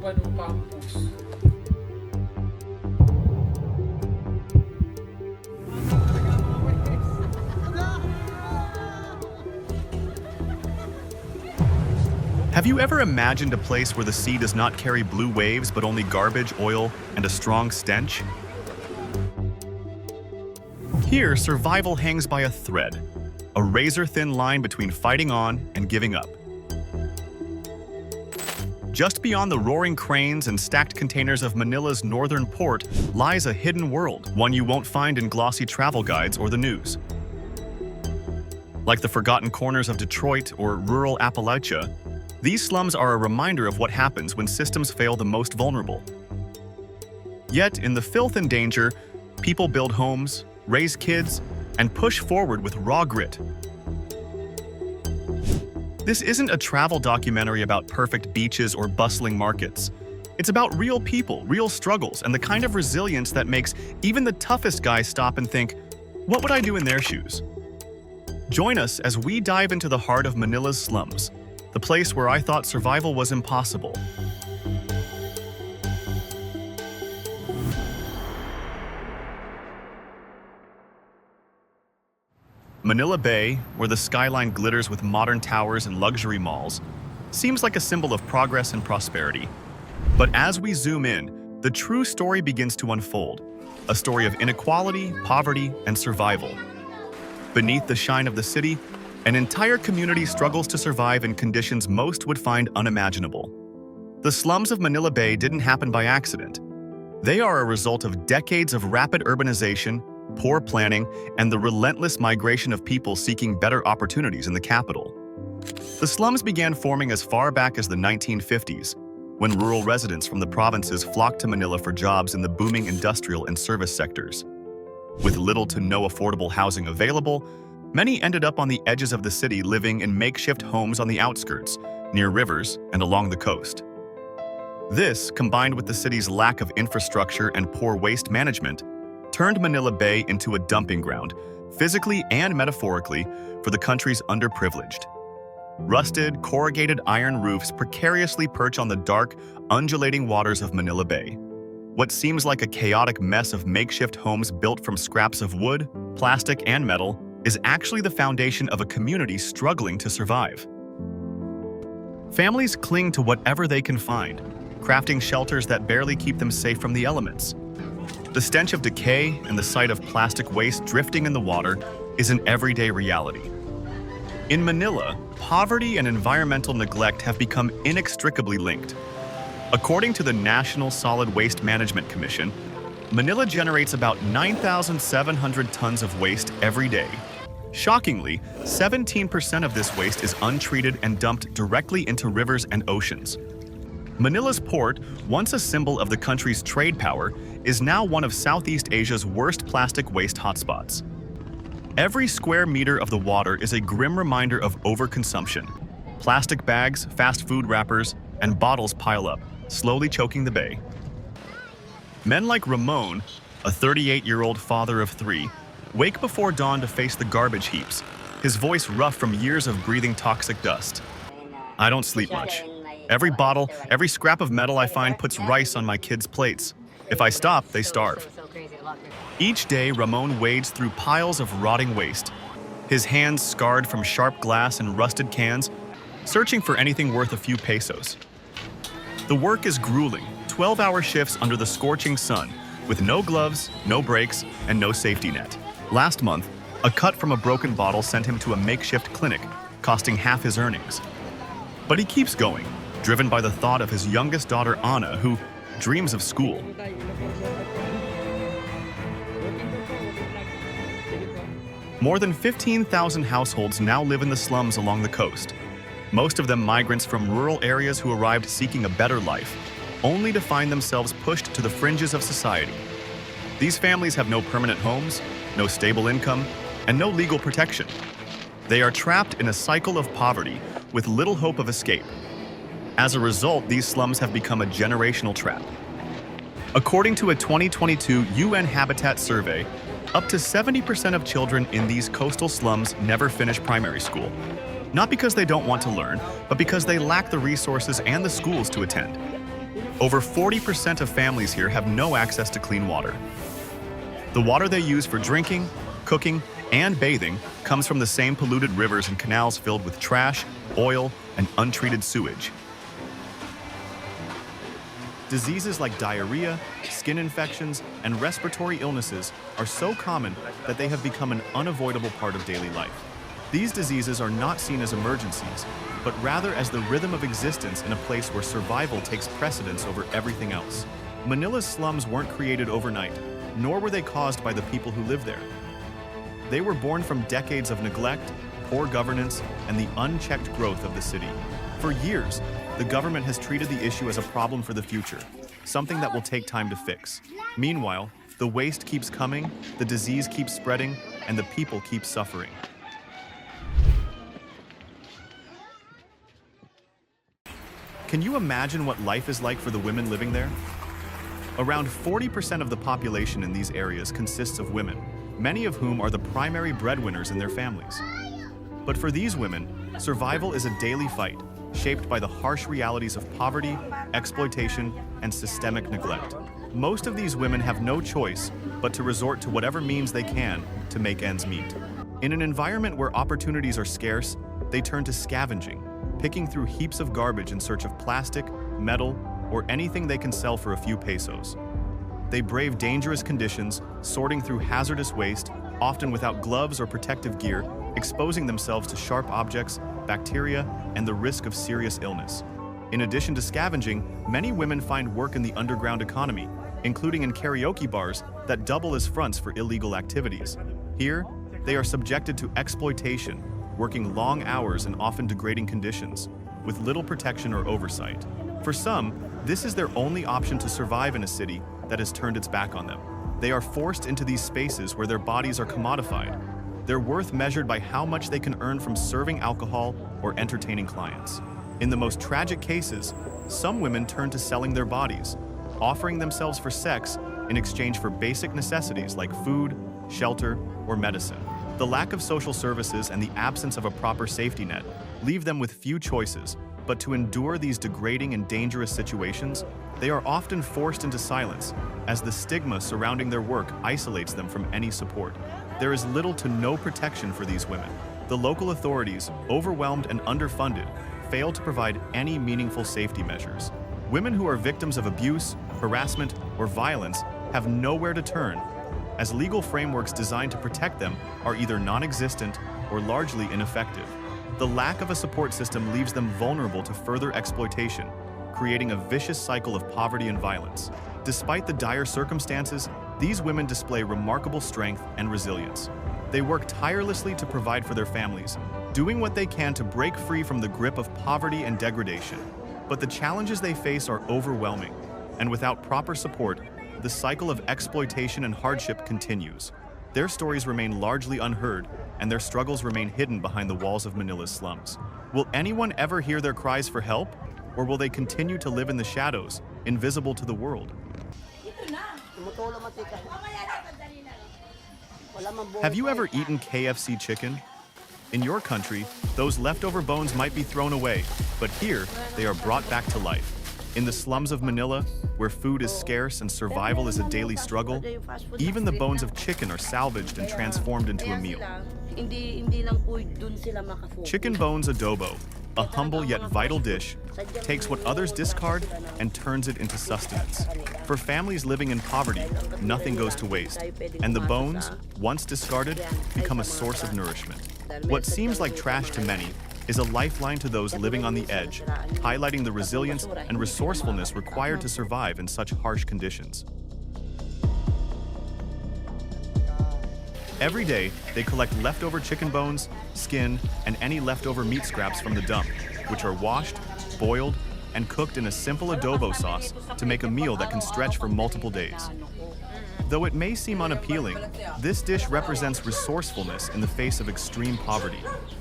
urban campus. Have you ever imagined a place where the sea does not carry blue waves but only garbage, oil, and a strong stench? Here, survival hangs by a thread, a razor-thin line between fighting on and giving up. Just beyond the roaring cranes and stacked containers of Manila's northern port lies a hidden world, one you won't find in glossy travel guides or the news. Like the forgotten corners of Detroit or rural Appalachia, these slums are a reminder of what happens when systems fail the most vulnerable. Yet, in the filth and danger, people build homes, raise kids, and push forward with raw grit. This isn't a travel documentary about perfect beaches or bustling markets. It's about real people, real struggles, and the kind of resilience that makes even the toughest guys stop and think, what would I do in their shoes? Join us as we dive into the heart of Manila's slums, the place where I thought survival was impossible. Manila Bay, where the skyline glitters with modern towers and luxury malls, seems like a symbol of progress and prosperity. But as we zoom in, the true story begins to unfold, a story of inequality, poverty, and survival. Beneath the shine of the city, an entire community struggles to survive in conditions most would find unimaginable. The slums of Manila Bay didn't happen by accident. They are a result of decades of rapid urbanization, poor planning, and the relentless migration of people seeking better opportunities in the capital. The slums began forming as far back as the 1950s, when rural residents from the provinces flocked to Manila for jobs in the booming industrial and service sectors. With little to no affordable housing available, many ended up on the edges of the city living in makeshift homes on the outskirts, near rivers and along the coast. This, combined with the city's lack of infrastructure and poor waste management, turned Manila Bay into a dumping ground, physically and metaphorically, for the country's underprivileged. Rusted, corrugated iron roofs precariously perch on the dark, undulating waters of Manila Bay. What seems like a chaotic mess of makeshift homes built from scraps of wood, plastic, and metal is actually the foundation of a community struggling to survive. Families cling to whatever they can find, crafting shelters that barely keep them safe from the elements. The stench of decay and the sight of plastic waste drifting in the water is an everyday reality. In Manila, poverty and environmental neglect have become inextricably linked. According to the National Solid Waste Management Commission, Manila generates about 9,700 tons of waste every day. Shockingly, 17% of this waste is untreated and dumped directly into rivers and oceans. Manila's port, once a symbol of the country's trade power, is now one of Southeast Asia's worst plastic waste hotspots. Every square meter of the water is a grim reminder of overconsumption. Plastic bags, fast food wrappers, and bottles pile up, slowly choking the bay. Men like Ramon, a 38-year-old father of three, wake before dawn to face the garbage heaps, his voice rough from years of breathing toxic dust. I don't sleep much. Every bottle, every scrap of metal I find puts rice on my kids' plates. If I stop, they starve. Each day, Ramon wades through piles of rotting waste, his hands scarred from sharp glass and rusted cans, searching for anything worth a few pesos. The work is grueling, 12-hour shifts under the scorching sun, with no gloves, no breaks, and no safety net. Last month, a cut from a broken bottle sent him to a makeshift clinic, costing half his earnings. But he keeps going, driven by the thought of his youngest daughter, Anna, who dreams of school. More than 15,000 households now live in the slums along the coast, most of them migrants from rural areas who arrived seeking a better life, only to find themselves pushed to the fringes of society. These families have no permanent homes, no stable income, and no legal protection. They are trapped in a cycle of poverty with little hope of escape. As a result, these slums have become a generational trap. According to a 2022 UN Habitat survey, up to 70% of children in these coastal slums never finish primary school. Not because they don't want to learn, but because they lack the resources and the schools to attend. Over 40% of families here have no access to clean water. The water they use for drinking, cooking, and bathing comes from the same polluted rivers and canals filled with trash, oil, and untreated sewage. Diseases like diarrhea, skin infections, and respiratory illnesses are so common that they have become an unavoidable part of daily life. These diseases are not seen as emergencies, but rather as the rhythm of existence in a place where survival takes precedence over everything else. Manila's slums weren't created overnight, nor were they caused by the people who live there. They were born from decades of neglect, poor governance, and the unchecked growth of the city. For years, the government has treated the issue as a problem for the future, something that will take time to fix. Meanwhile, the waste keeps coming, the disease keeps spreading, and the people keep suffering. Can you imagine what life is like for the women living there? Around 40% of the population in these areas consists of women, many of whom are the primary breadwinners in their families. But for these women, survival is a daily fight, shaped by the harsh realities of poverty, exploitation, and systemic neglect. Most of these women have no choice but to resort to whatever means they can to make ends meet. In an environment where opportunities are scarce, they turn to scavenging, picking through heaps of garbage in search of plastic, metal, or anything they can sell for a few pesos. They brave dangerous conditions, sorting through hazardous waste, often without gloves or protective gear, exposing themselves to sharp objects, bacteria, and the risk of serious illness. In addition to scavenging, many women find work in the underground economy, including in karaoke bars that double as fronts for illegal activities. Here, they are subjected to exploitation, working long hours and often degrading conditions, with little protection or oversight. For some, this is their only option to survive in a city that has turned its back on them. They are forced into these spaces where their bodies are commodified, their worth measured by how much they can earn from serving alcohol or entertaining clients. In the most tragic cases, some women turn to selling their bodies, offering themselves for sex in exchange for basic necessities like food, shelter, or medicine. The lack of social services and the absence of a proper safety net leave them with few choices, but to endure these degrading and dangerous situations, they are often forced into silence, as the stigma surrounding their work isolates them from any support. There is little to no protection for these women. The local authorities, overwhelmed and underfunded, fail to provide any meaningful safety measures. Women who are victims of abuse, harassment, or violence have nowhere to turn, as legal frameworks designed to protect them are either non-existent or largely ineffective. The lack of a support system leaves them vulnerable to further exploitation, creating a vicious cycle of poverty and violence. Despite the dire circumstances, these women display remarkable strength and resilience. They work tirelessly to provide for their families, doing what they can to break free from the grip of poverty and degradation. But the challenges they face are overwhelming, and without proper support, the cycle of exploitation and hardship continues. Their stories remain largely unheard, and their struggles remain hidden behind the walls of Manila's slums. Will anyone ever hear their cries for help? Or will they continue to live in the shadows, invisible to the world? Have you ever eaten KFC chicken? In your country, those leftover bones might be thrown away, but here, they are brought back to life. In the slums of Manila, where food is scarce and survival is a daily struggle, even the bones of chicken are salvaged and transformed into a meal. Chicken bones adobo, a humble yet vital dish, takes what others discard and turns it into sustenance. For families living in poverty, nothing goes to waste, and the bones, once discarded, become a source of nourishment. What seems like trash to many is a lifeline to those living on the edge, highlighting the resilience and resourcefulness required to survive in such harsh conditions. Every day, they collect leftover chicken bones, skin, and any leftover meat scraps from the dump, which are washed, boiled, and cooked in a simple adobo sauce to make a meal that can stretch for multiple days. Though it may seem unappealing, this dish represents resourcefulness in the face of extreme poverty.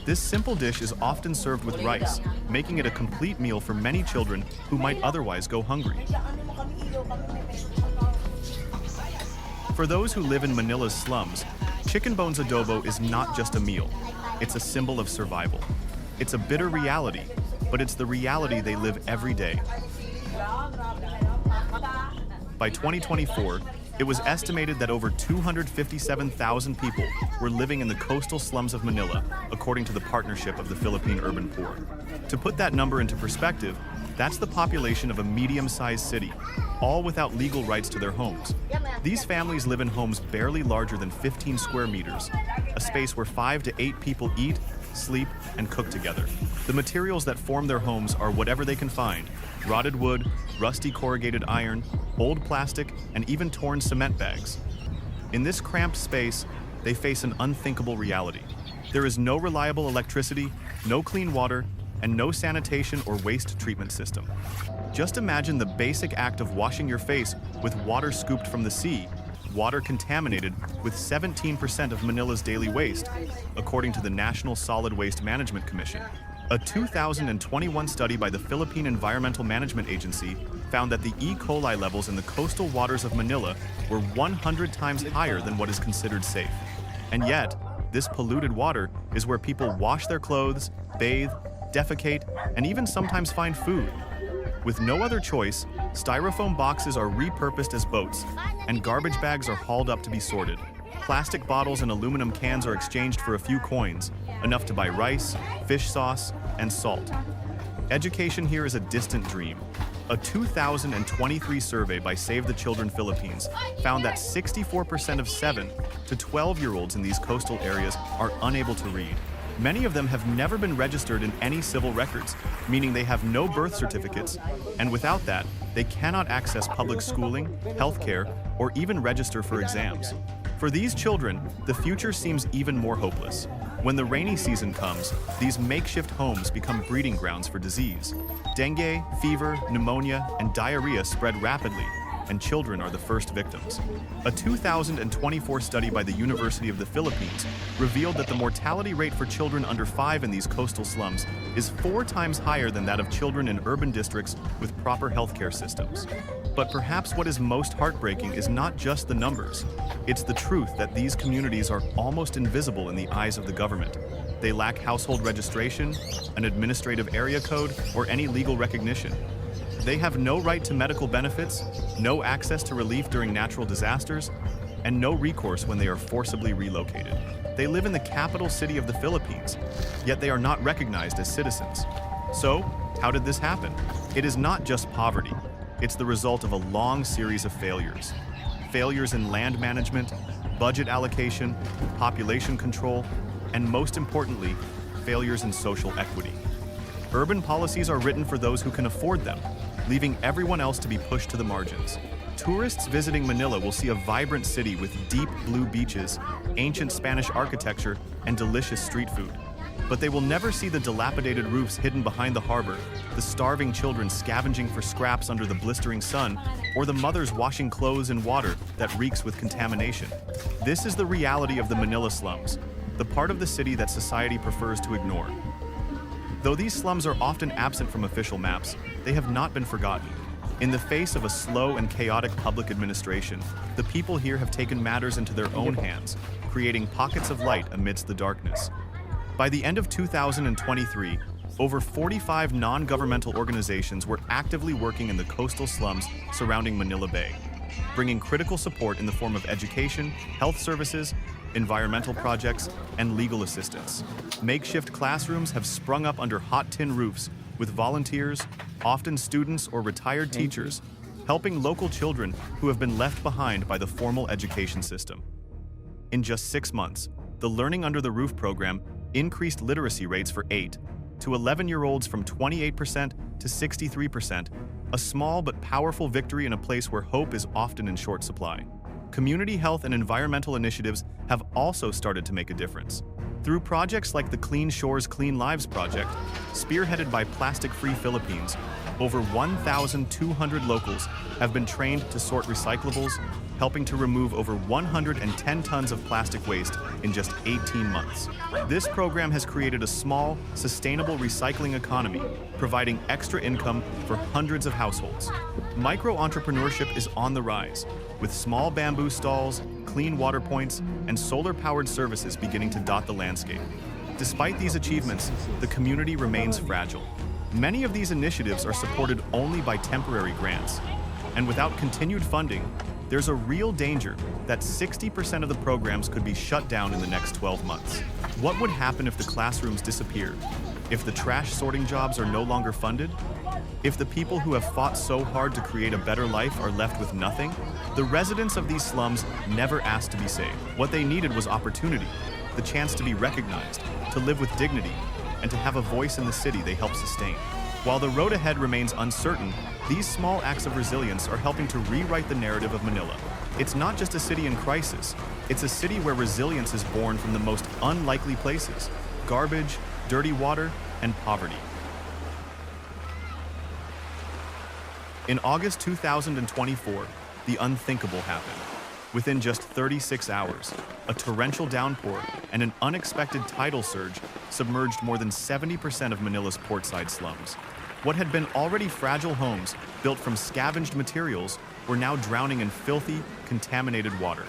This simple dish is often served with rice, making it a complete meal for many children who might otherwise go hungry. For those who live in Manila's slums, chicken bones adobo is not just a meal, it's a symbol of survival. It's a bitter reality, but it's the reality they live every day. By 2024, it was estimated that over 257,000 people were living in the coastal slums of Manila, according to the Partnership of the Philippine Urban Poor. To put that number into perspective, that's the population of a medium-sized city, all without legal rights to their homes. These families live in homes barely larger than 15 square meters, a space where 5 to 8 people eat, sleep, and cook together. The materials that form their homes are whatever they can find: rotted wood, rusty corrugated iron, old plastic, and even torn cement bags. In this cramped space, they face an unthinkable reality. There is no reliable electricity, no clean water, and no sanitation or waste treatment system. Just imagine the basic act of washing your face with water scooped from the sea, water contaminated with 17% of Manila's daily waste, according to the National Solid Waste Management Commission. A 2021 study by the Philippine Environmental Management Agency found that the E. coli levels in the coastal waters of Manila were 100 times higher than what is considered safe. And yet, this polluted water is where people wash their clothes, bathe, defecate, and even sometimes find food. With no other choice, styrofoam boxes are repurposed as boats, and garbage bags are hauled up to be sorted. Plastic bottles and aluminum cans are exchanged for a few coins, enough to buy rice, fish sauce, and salt. Education here is a distant dream. A 2023 survey by Save the Children Philippines found that 64% of 7 to 12-year-olds in these coastal areas are unable to read. Many of them have never been registered in any civil records, meaning they have no birth certificates, and without that, they cannot access public schooling, healthcare, or even register for exams. For these children, the future seems even more hopeless. When the rainy season comes, these makeshift homes become breeding grounds for disease. Dengue, fever, pneumonia, and diarrhea spread rapidly, and children are the first victims. A 2024 study by the University of the Philippines revealed that the mortality rate for children under 5 in these coastal slums is 4 times higher than that of children in urban districts with proper healthcare systems. But perhaps what is most heartbreaking is not just the numbers. It's the truth that these communities are almost invisible in the eyes of the government. They lack household registration, an administrative area code, or any legal recognition. They have no right to medical benefits, no access to relief during natural disasters, and no recourse when they are forcibly relocated. They live in the capital city of the Philippines, yet they are not recognized as citizens. So, how did this happen? It is not just poverty. It's the result of a long series of failures. Failures in land management, budget allocation, population control, and most importantly, failures in social equity. Urban policies are written for those who can afford them, leaving everyone else to be pushed to the margins. Tourists visiting Manila will see a vibrant city with deep blue beaches, ancient Spanish architecture, and delicious street food. But they will never see the dilapidated roofs hidden behind the harbor, the starving children scavenging for scraps under the blistering sun, or the mothers washing clothes in water that reeks with contamination. This is the reality of the Manila slums, the part of the city that society prefers to ignore. Though these slums are often absent from official maps, they have not been forgotten. In the face of a slow and chaotic public administration, the people here have taken matters into their own hands, creating pockets of light amidst the darkness. By the end of 2023, over 45 non-governmental organizations were actively working in the coastal slums surrounding Manila Bay, bringing critical support in the form of education, health services, environmental projects, and legal assistance. Makeshift classrooms have sprung up under hot tin roofs, with volunteers, often students or retired teachers, helping local children who have been left behind by the formal education system. In just 6 months, the Learning Under the Roof program increased literacy rates for 8 to 11-year-olds from 28% to 63%, a small but powerful victory in a place where hope is often in short supply. Community health and environmental initiatives have also started to make a difference. Through projects like the Clean Shores, Clean Lives project, spearheaded by Plastic Free Philippines, over 1,200 locals have been trained to sort recyclables, helping to remove over 110 tons of plastic waste in just 18 months. This program has created a small, sustainable recycling economy, providing extra income for hundreds of households. Micro-entrepreneurship is on the rise, with small bamboo stalls, clean water points, and solar-powered services beginning to dot the landscape. Despite these achievements, the community remains fragile. Many of these initiatives are supported only by temporary grants, And without continued funding, there's a real danger that 60% of the programs could be shut down in the next 12 months. What would happen if the classrooms disappeared? If the trash sorting jobs are no longer funded? If the people who have fought so hard to create a better life are left with nothing? The residents of these slums never asked to be saved. What they needed was opportunity, the chance to be recognized, to live with dignity, and to have a voice in the city they help sustain. While the road ahead remains uncertain, these small acts of resilience are helping to rewrite the narrative of Manila. It's not just a city in crisis, it's a city where resilience is born from the most unlikely places: garbage, dirty water, and poverty. In August 2024, the unthinkable happened. Within just 36 hours, a torrential downpour and an unexpected tidal surge submerged more than 70% of Manila's portside slums. What had been already fragile homes built from scavenged materials were now drowning in filthy, contaminated water.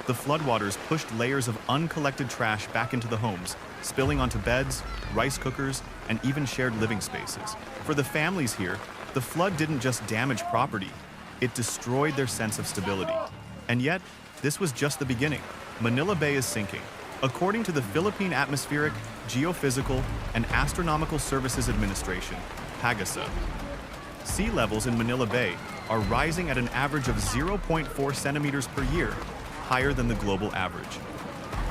The floodwaters pushed layers of uncollected trash back into the homes, spilling onto beds, rice cookers, and even shared living spaces. For the families here, the flood didn't just damage property, it destroyed their sense of stability. And yet, this was just the beginning. Manila Bay is sinking. According to the Philippine Atmospheric, Geophysical, and Astronomical Services Administration, PAGASA, sea levels in Manila Bay are rising at an average of 0.4 centimeters per year, higher than the global average.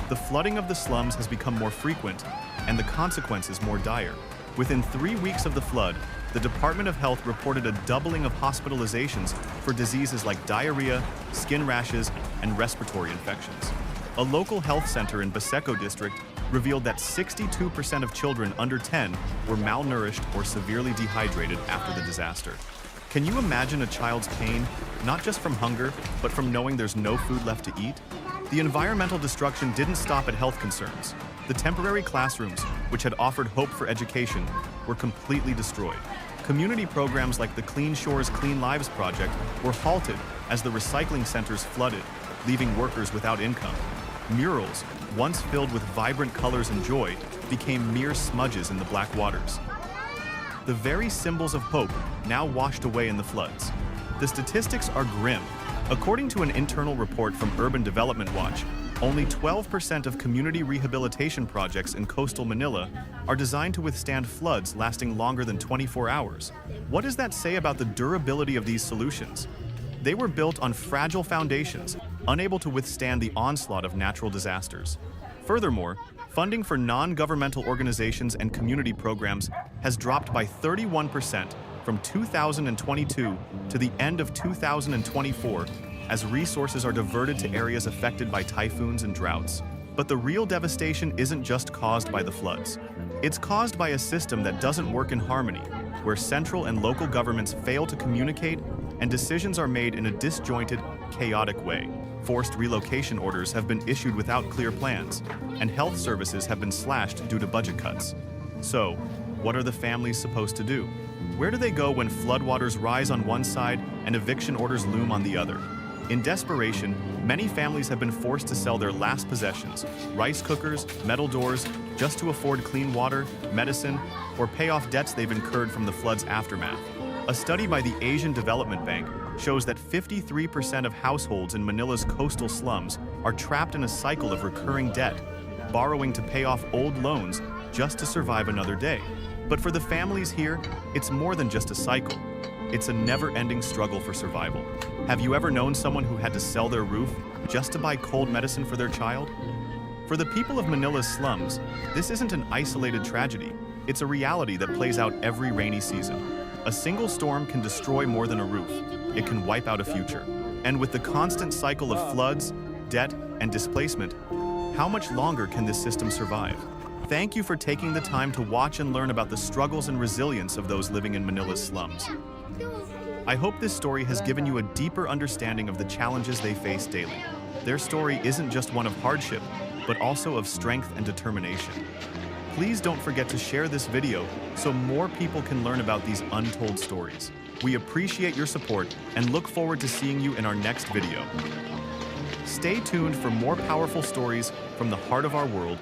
The flooding of the slums has become more frequent, and the consequences more dire. Within 3 weeks of the flood, the Department of Health reported a doubling of hospitalizations for diseases like diarrhea, skin rashes, and respiratory infections. A local health center in Baseco district revealed that 62% of children under 10 were malnourished or severely dehydrated after the disaster. Can you imagine a child's pain, not just from hunger, but from knowing there's no food left to eat? The environmental destruction didn't stop at health concerns. The temporary classrooms, which had offered hope for education, were completely destroyed. Community programs like the Clean Shores, Clean Lives project were halted as the recycling centers flooded, leaving workers without income. Murals, once filled with vibrant colors and joy, became mere smudges in the black waters. The very symbols of hope now washed away in the floods. The statistics are grim. According to an internal report from Urban Development Watch, only 12% of community rehabilitation projects in coastal Manila are designed to withstand floods lasting longer than 24 hours. What does that say about the durability of these solutions? They were built on fragile foundations, unable to withstand the onslaught of natural disasters. Furthermore, funding for non-governmental organizations and community programs has dropped by 31% from 2022 to the end of 2024, as resources are diverted to areas affected by typhoons and droughts. But the real devastation isn't just caused by the floods. It's caused by a system that doesn't work in harmony, where central and local governments fail to communicate and decisions are made in a disjointed, chaotic way. Forced relocation orders have been issued without clear plans, and health services have been slashed due to budget cuts. So, what are the families supposed to do? Where do they go when floodwaters rise on one side and eviction orders loom on the other? In desperation, many families have been forced to sell their last possessions, rice cookers, metal doors, just to afford clean water, medicine, or pay off debts they've incurred from the flood's aftermath. A study by the Asian Development Bank shows that 53% of households in Manila's coastal slums are trapped in a cycle of recurring debt, borrowing to pay off old loans just to survive another day. But for the families here, it's more than just a cycle. It's a never-ending struggle for survival. Have you ever known someone who had to sell their roof just to buy cold medicine for their child? For the people of Manila's slums, this isn't an isolated tragedy. It's a reality that plays out every rainy season. A single storm can destroy more than a roof. It can wipe out a future. And with the constant cycle of floods, debt, and displacement, how much longer can this system survive? Thank you for taking the time to watch and learn about the struggles and resilience of those living in Manila's slums. I hope this story has given you a deeper understanding of the challenges they face daily. Their story isn't just one of hardship, but also of strength and determination. Please don't forget to share this video so more people can learn about these untold stories. We appreciate your support and look forward to seeing you in our next video. Stay tuned for more powerful stories from the heart of our world